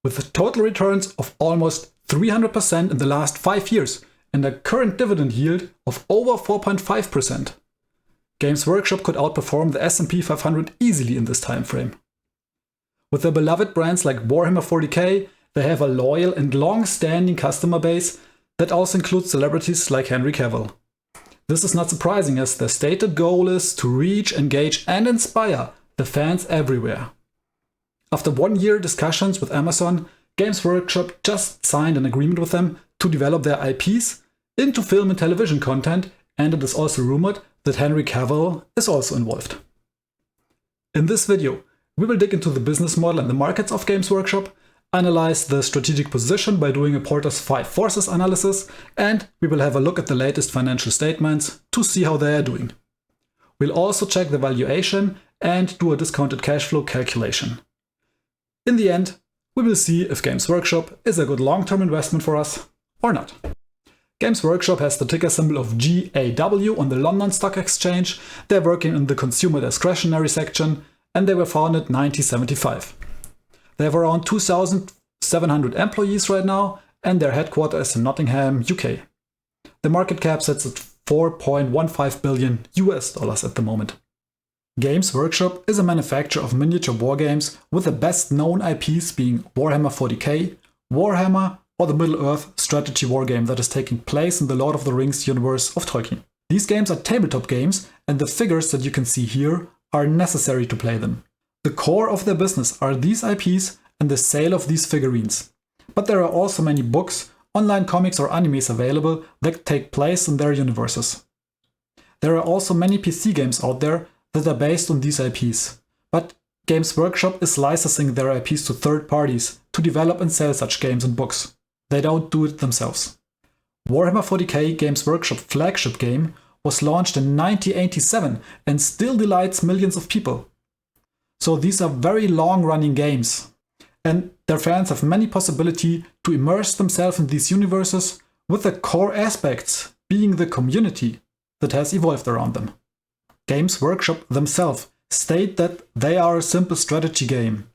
with total returns of almost 300% in the last 5 years and a current dividend yield of over 4.5%. Games Workshop could outperform the S&P 500 easily in this time frame. With their beloved brands like Warhammer 40k, they have a loyal and long-standing customer base that also includes celebrities like Henry Cavill. This is not surprising, as their stated goal is to reach, engage and inspire the fans everywhere. After 1 year discussions with Amazon, Games Workshop just signed an agreement with them to develop their IPs into film and television content, and it is also rumored that Henry Cavill is also involved. In this video, we will dig into the business model and the markets of Games Workshop, analyze the strategic position by doing a Porter's 5 forces analysis, and we will have a look at the latest financial statements to see how they are doing. We'll also check the valuation and do a discounted cash flow calculation. In the end, we will see if Games Workshop is a good long-term investment for us or not. Games Workshop has the ticker symbol of GAW on the London Stock Exchange. They're working in the consumer discretionary section, and they were founded in 1975. They have around 2,700 employees right now, and their headquarters is in Nottingham, UK. The market cap sits at $4.15 billion at the moment. Games Workshop is a manufacturer of miniature wargames, with the best known IPs being Warhammer 40k, Warhammer, or the Middle-earth strategy wargame that is taking place in the Lord of the Rings universe of Tolkien. These games are tabletop games, and the figures that you can see here are necessary to play them. The core of their business are these IPs and the sale of these figurines. But there are also many books, online comics or animes available that take place in their universes. There are also many PC games out there that are based on these IPs. But Games Workshop is licensing their IPs to third parties to develop and sell such games and books. They don't do it themselves. Warhammer 40k, Games Workshop flagship game, was launched in 1987 and still delights millions of people. So these are very long-running games, and their fans have many possibilities to immerse themselves in these universes, with the core aspects being the community that has evolved around them. Games Workshop themselves state that they are a simple strategy game.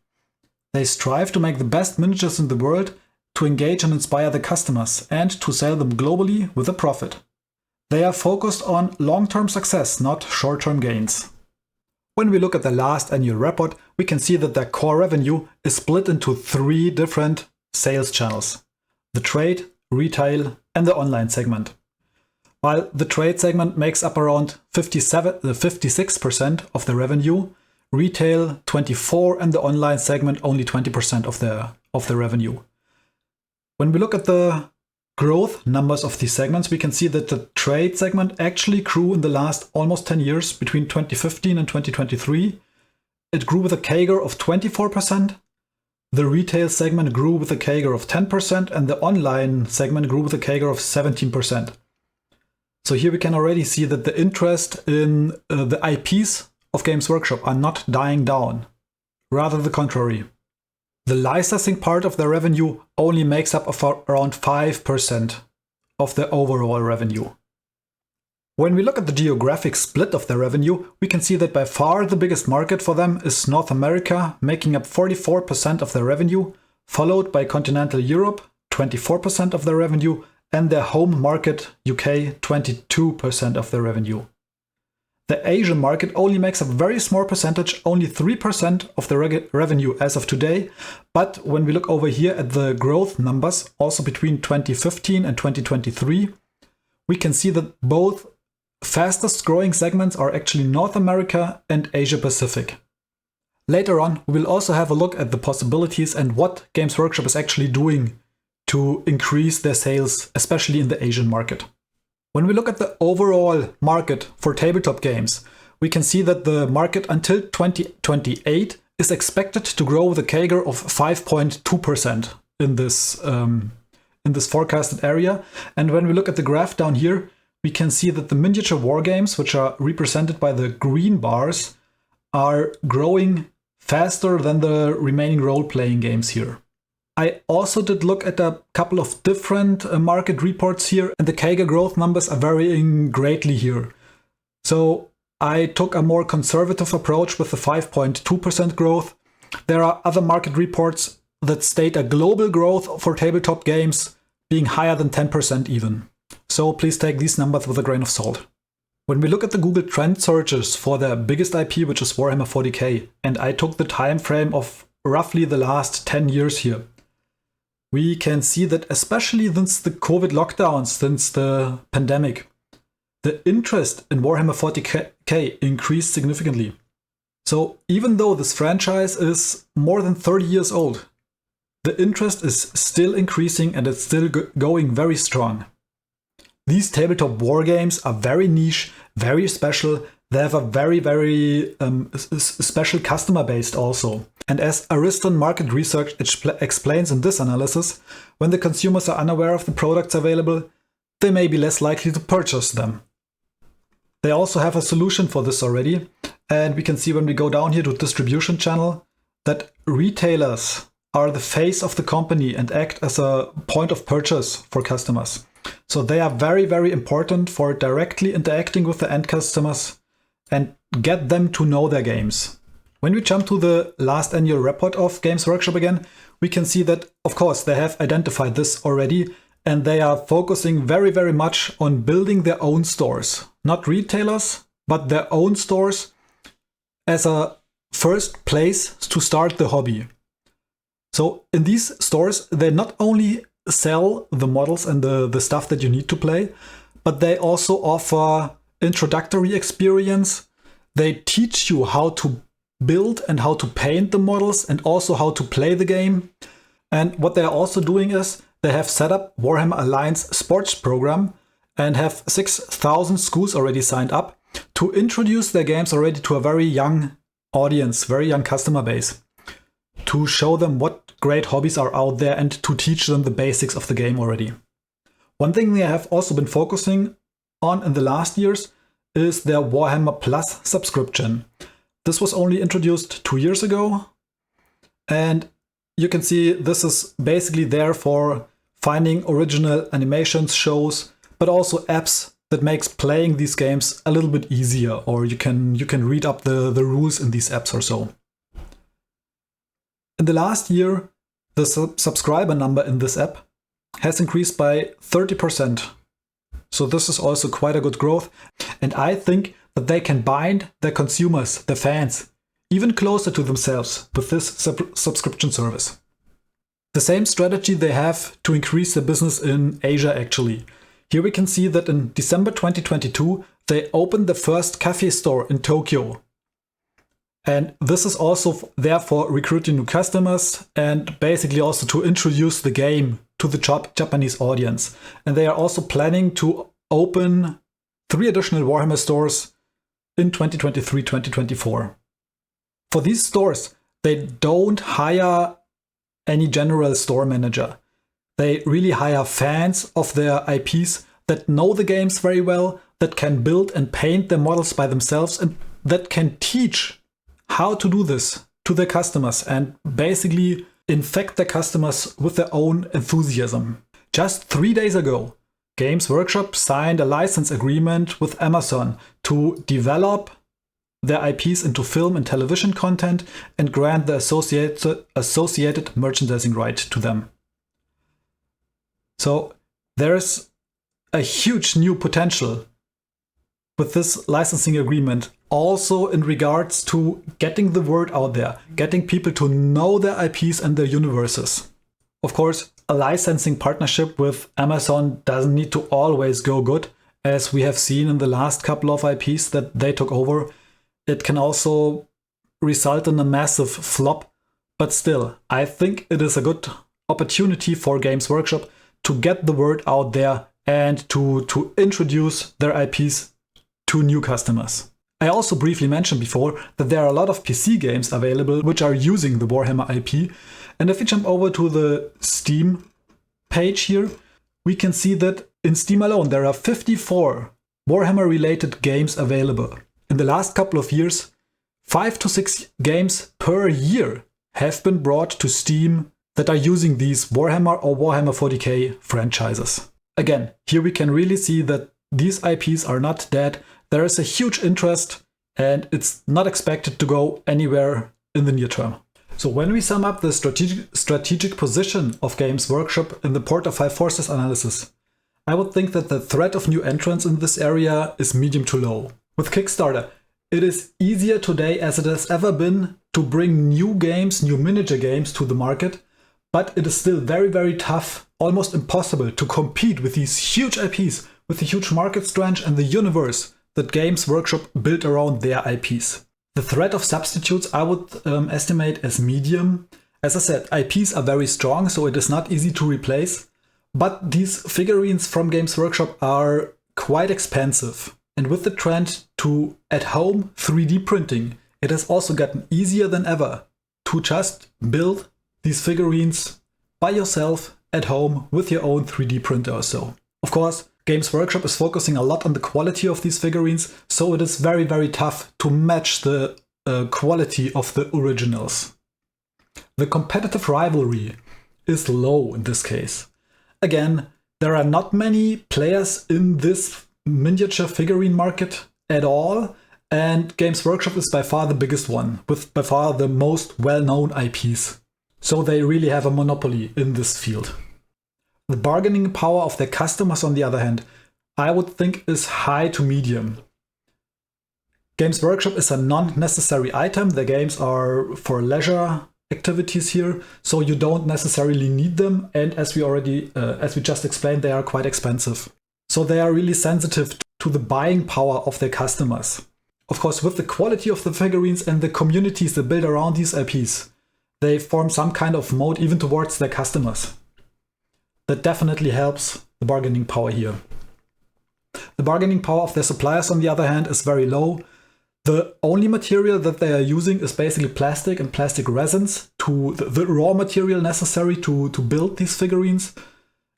They strive to make the best miniatures in the world, to engage and inspire the customers, and to sell them globally with a profit. They are focused on long-term success, not short-term gains. When we look at the last annual report, we can see that their core revenue is split into 3 different sales channels: the trade, retail, and the online segment. While the trade segment makes up around 56% of the revenue, retail 24%, and the online segment only 20% of the revenue. When we look at the growth numbers of these segments, we can see that the trade segment actually grew in the last almost 10 years, between 2015 and 2023. It grew with a CAGR of 24%. The retail segment grew with a CAGR of 10%, and the online segment grew with a CAGR of 17%. So here we can already see that the interest in the IPs of Games Workshop are not dying down. Rather the contrary. The licensing part of their revenue only makes up of around 5% of their overall revenue. When we look at the geographic split of their revenue, we can see that by far the biggest market for them is North America, making up 44% of their revenue, followed by continental Europe, 24% of their revenue, and their home market, UK, 22% of their revenue. The Asian market only makes a very small percentage, only 3% of the revenue as of today. But when we look over here at the growth numbers, also between 2015 and 2023, we can see that both fastest growing segments are actually North America and Asia Pacific. Later on, we will also have a look at the possibilities and what Games Workshop is actually doing to increase their sales, especially in the Asian market. When we look at the overall market for tabletop games, we can see that the market until 2028 is expected to grow with a CAGR of 5.2% in this forecasted area. And when we look at the graph down here, we can see that the miniature war games, which are represented by the green bars, are growing faster than the remaining role-playing games here. I also did look at a couple of different market reports here, and the CAGR growth numbers are varying greatly here. So I took a more conservative approach with the 5.2% growth. There are other market reports that state a global growth for tabletop games being higher than 10% even. So please take these numbers with a grain of salt. When we look at the Google Trend searches for their biggest IP, which is Warhammer 40k, and I took the time frame of roughly the last 10 years here, we can see that especially since the COVID lockdowns, since the pandemic, the interest in Warhammer 40k increased significantly. So even though this franchise is more than 30 years old, the interest is still increasing and it's still going very strong. These tabletop war games are very niche, very special. They have a very special customer base also. And as Ariston Market Research explains in this analysis, when the consumers are unaware of the products available, they may be less likely to purchase them. They also have a solution for this already. And we can see when we go down here to distribution channel that retailers are the face of the company and act as a point of purchase for customers. So they are very important for directly interacting with the end customers and get them to know their games. When we jump to the last annual report of Games Workshop again, we can see that, of course, they have identified this already and they are focusing very much on building their own stores. Not retailers, but their own stores as a first place to start the hobby. So in these stores, they not only sell the models and the stuff that you need to play, but they also offer introductory experience. They teach you how to build and how to paint the models and also how to play the game. And what they're also doing is they have set up Warhammer Alliance sports program and have 6,000 schools already signed up to introduce their games already to a very young audience, very young customer base, to show them what great hobbies are out there and to teach them the basics of the game already. One thing they have also been focusing on in the last years is their Warhammer Plus subscription. This was only introduced 2 years ago, and you can see this is basically there for finding original animations, shows, but also apps that makes playing these games a little bit easier, or you can read up the rules in these apps or so. In the last year, the subscriber number in this app has increased by 30%. So this is also quite a good growth. And I think that they can bind their consumers, their fans, even closer to themselves with this subscription service. The same strategy they have to increase their business in Asia actually. Here we can see that in December 2022, they opened the first cafe store in Tokyo. And this is also there for recruiting new customers and basically also to introduce the game to the Japanese audience. And they are also planning to open 3 additional Warhammer stores in 2023-2024. For these stores, they don't hire any general store manager. They really hire fans of their IPs that know the games very well, that can build and paint their models by themselves, and that can teach how to do this to their customers and basically infect their customers with their own enthusiasm. Just 3 days ago, Games Workshop signed a license agreement with Amazon to develop their IPs into film and television content and grant the associated merchandising right to them. So there's a huge new potential with this licensing agreement, also in regards to getting the word out there, getting people to know their IPs and their universes. Of course, a licensing partnership with Amazon doesn't need to always go good, as we have seen in the last couple of IPs that they took over. It can also result in a massive flop, but still, I think it is a good opportunity for Games Workshop to get the word out there and to introduce their IPs to new customers. I also briefly mentioned before that there are a lot of PC games available which are using the Warhammer IP. And if we jump over to the Steam page here, we can see that in Steam alone there are 54 Warhammer related games available. In the last couple of years, 5 to 6 games per year have been brought to Steam that are using these Warhammer or Warhammer 40k franchises. Again, here we can really see that these IPs are not dead. There is a huge interest and it's not expected to go anywhere in the near term. So when we sum up the strategic position of Games Workshop in the Port of Five Forces analysis, I would think that the threat of new entrants in this area is medium to low. With Kickstarter, it is easier today as it has ever been to bring new games, new miniature games to the market, but it is still very, very tough, almost impossible to compete with these huge IPs, with the huge market strength and the universe that Games Workshop built around their IPs. The threat of substitutes I would estimate as medium. As I said, IPs are very strong, so it is not easy to replace, but these figurines from Games Workshop are quite expensive. And with the trend to at-home 3D printing, it has also gotten easier than ever to just build these figurines by yourself at home with your own 3D printer or so. Of course, Games Workshop is focusing a lot on the quality of these figurines, so it is very, very tough to match the quality of the originals. The competitive rivalry is low in this case. Again, there are not many players in this miniature figurine market at all, and Games Workshop is by far the biggest one, with by far the most well-known IPs. So they really have a monopoly in this field. The bargaining power of their customers, on the other hand, I would think is high to medium. Games Workshop is a non-necessary item. The games are for leisure activities here, so you don't necessarily need them. And as we just explained, they are quite expensive. So they are really sensitive to the buying power of their customers. Of course, with the quality of the figurines and the communities that build around these IPs, they form some kind of moat even towards their customers. That definitely helps the bargaining power here. The bargaining power of their suppliers, on the other hand, is very low. The only material that they are using is basically plastic and plastic resins, the raw material necessary to build these figurines.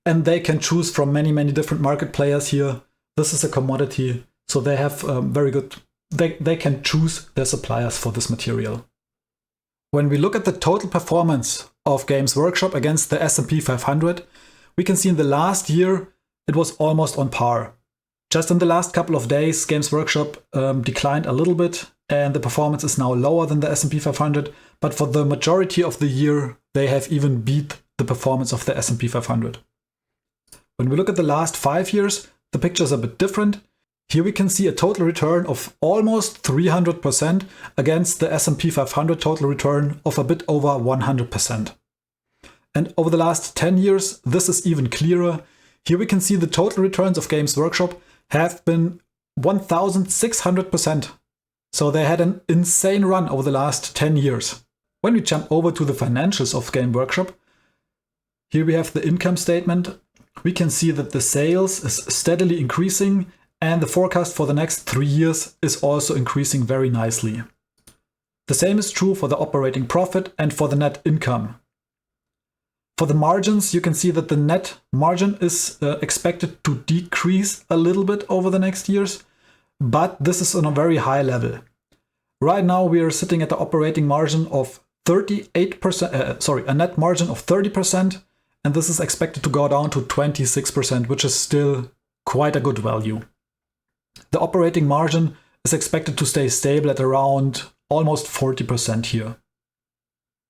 And they can choose from many, many different market players here. This is a commodity, so they have very good, they can choose their suppliers for this material. When we look at the total performance of Games Workshop against the S&P 500, we can see in the last year it was almost on par. Just in the last couple of days, Games Workshop declined a little bit, and the performance is now lower than the S&P 500, but for the majority of the year, they have even beat the performance of the S&P 500. When we look at the last 5 years, the picture is a bit different. Here we can see a total return of almost 300% against the S&P 500 total return of a bit over 100%. And over the last 10 years, this is even clearer. Here we can see the total returns of Games Workshop have been 1,600%. So they had an insane run over the last 10 years. When we jump over to the financials of Game Workshop, here we have the income statement. We can see that the sales is steadily increasing, and the forecast for the next 3 years is also increasing very nicely. The same is true for the operating profit and for the net income. For the margins, you can see that the net margin is expected to decrease a little bit over the next years, but this is on a very high level. Right now we are sitting at the operating margin of 38%, a net margin of 30%, and this is expected to go down to 26%, which is still quite a good value. The operating margin is expected to stay stable at around almost 40% here.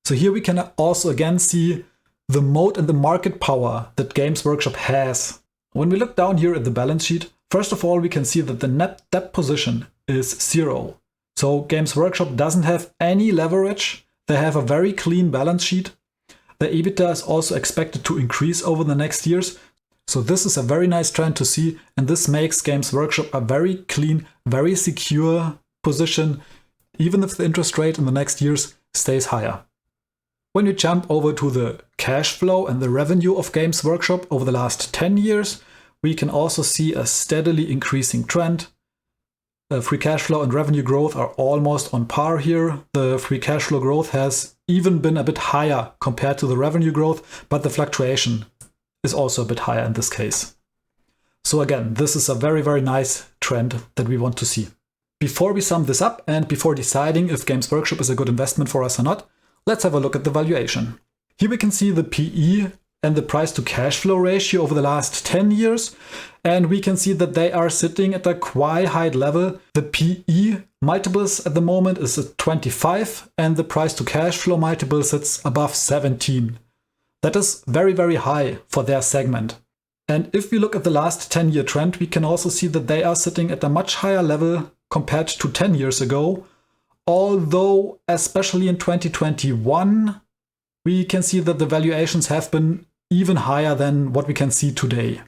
So here we can also again see the moat and the market power that Games Workshop has. When we look down here at the balance sheet, first of all, we can see that the net debt position is 0. So Games Workshop doesn't have any leverage. They have a very clean balance sheet. The EBITDA is also expected to increase over the next years. So this is a very nice trend to see, and this makes Games Workshop a very clean, very secure position, even if the interest rate in the next years stays higher. When we jump over to the cash flow and the revenue of Games Workshop over the last 10 years, we can also see a steadily increasing trend. Free cash flow and revenue growth are almost on par here. The free cash flow growth has even been a bit higher compared to the revenue growth, but the fluctuation is also a bit higher in this case. So again, this is a very, very nice trend that we want to see. Before we sum this up and before deciding if Games Workshop is a good investment for us or not, let's have a look at the valuation. Here we can see the PE and the price to cash flow ratio over the last 10 years. And we can see that they are sitting at a quite high level. The PE multiples at the moment is at 25 and the price to cash flow multiple sits above 17. That is very, very high for their segment. And if we look at the last 10-year trend, we can also see that they are sitting at a much higher level compared to 10 years ago. Although, especially in 2021, we can see that the valuations have been even higher than what we can see today.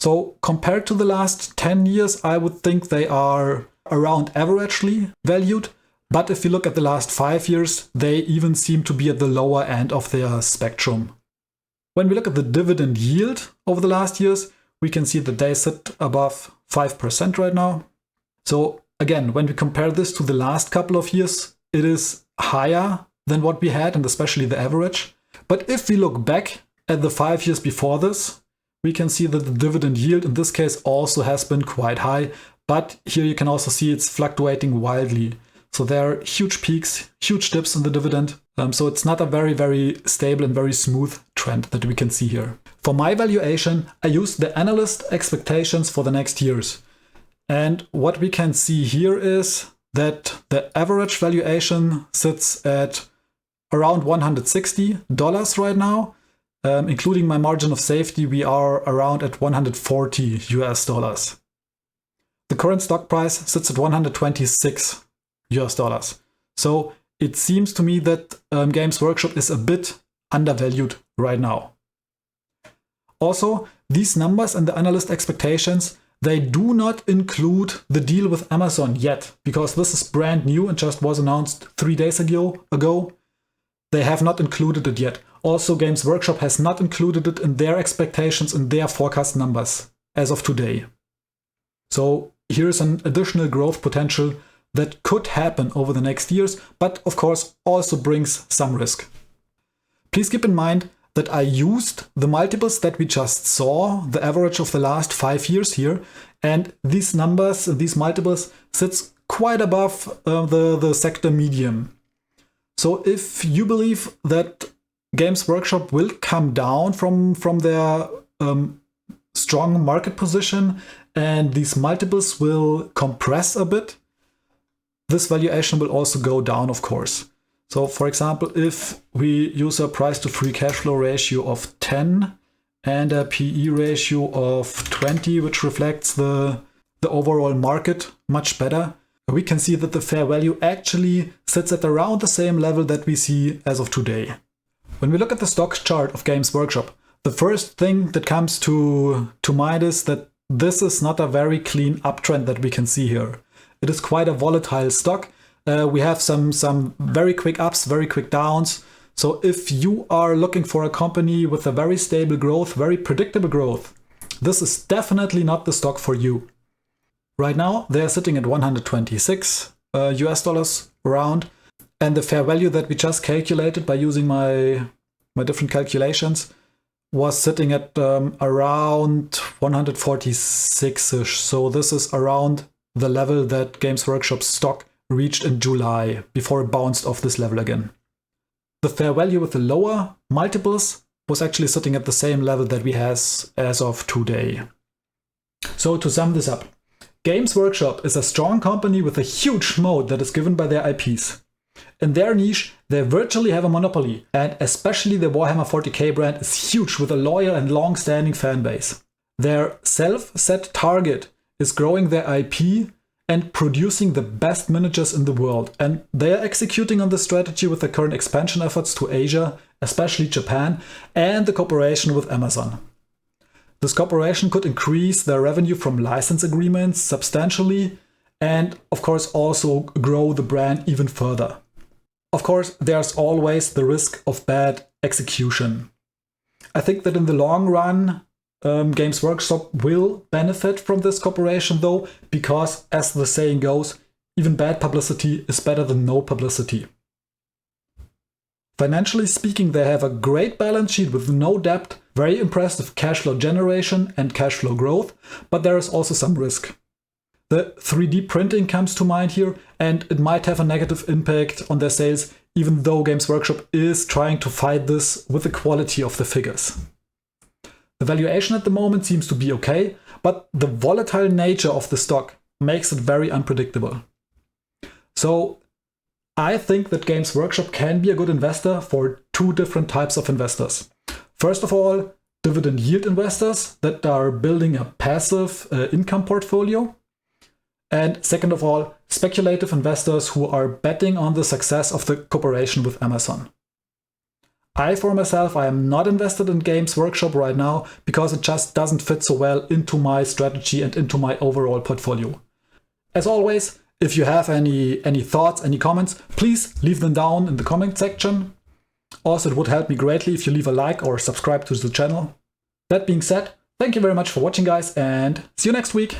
So compared to the last 10 years, I would think they are around averagely valued. But if you look at the last 5 years, they even seem to be at the lower end of their spectrum. When we look at the dividend yield over the last years, we can see that they sit above 5% right now. So again, when we compare this to the last couple of years, it is higher than what we had, and especially the average. But if we look back at the 5 years before this, we can see that the dividend yield in this case also has been quite high. But here you can also see it's fluctuating wildly. So there are huge peaks, huge dips in the dividend. So it's not a very, very stable and very smooth trend that we can see here. For my valuation, I used the analyst expectations for the next years. And what we can see here is that the average valuation sits at around $160 right now. Including my margin of safety, we are around at 140 US dollars. The current stock price sits at 126 US dollars. So it seems to me that Games Workshop is a bit undervalued right now. Also, these numbers and the analyst expectations, they do not include the deal with Amazon yet, because this is brand new and just was announced 3 days ago. They have not included it yet. Also, Games Workshop has not included it in their expectations in their forecast numbers as of today. So here's an additional growth potential that could happen over the next years, but of course also brings some risk. Please keep in mind that I used the multiples that we just saw, the average of the last 5 years here, and these numbers, these multiples, sits quite above the sector median. So if you believe that Games Workshop will come down from their strong market position and these multiples will compress a bit, this valuation will also go down, of course. So for example, if we use a price to free cash flow ratio of 10 and a PE ratio of 20, which reflects the overall market much better, we can see that the fair value actually sits at around the same level that we see as of today. When we look at the stock chart of Games Workshop, the first thing that comes to mind is that this is not a very clean uptrend that we can see here. It is quite a volatile stock. We have some very quick ups, very quick downs. So if you are looking for a company with a very stable growth, very predictable growth, this is definitely not the stock for you. Right now, they're sitting at 126 US dollars around. And the fair value that we just calculated by using my different calculations was sitting at around 146-ish. So this is around the level that Games Workshop stock reached in July before it bounced off this level again. The fair value with the lower multiples was actually sitting at the same level that we have as of today. So to sum this up, Games Workshop is a strong company with a huge moat that is given by their IPs. In their niche, they virtually have a monopoly, and especially the Warhammer 40k brand is huge with a loyal and long-standing fan base. Their self-set target is growing their IP and producing the best miniatures in the world, and they are executing on this strategy with their current expansion efforts to Asia, especially Japan, and the cooperation with Amazon. This cooperation could increase their revenue from license agreements substantially, and of course also grow the brand even further. Of course, there's always the risk of bad execution. I think that in the long run, Games Workshop will benefit from this cooperation though, because as the saying goes, even bad publicity is better than no publicity. Financially speaking, they have a great balance sheet with no debt, very impressive cash flow generation and cash flow growth, but there is also some risk. The 3D printing comes to mind here, and it might have a negative impact on their sales, even though Games Workshop is trying to fight this with the quality of the figures. The valuation at the moment seems to be okay, but the volatile nature of the stock makes it very unpredictable. So I think that Games Workshop can be a good investor for two different types of investors. First of all, dividend yield investors that are building a passive income portfolio. And second of all, speculative investors who are betting on the success of the cooperation with Amazon. I, for myself, I am not invested in Games Workshop right now because it just doesn't fit so well into my strategy and into my overall portfolio. As always, if you have any thoughts, any comments, please leave them down in the comment section. Also, it would help me greatly if you leave a like or subscribe to the channel. That being said, thank you very much for watching, guys, and see you next week.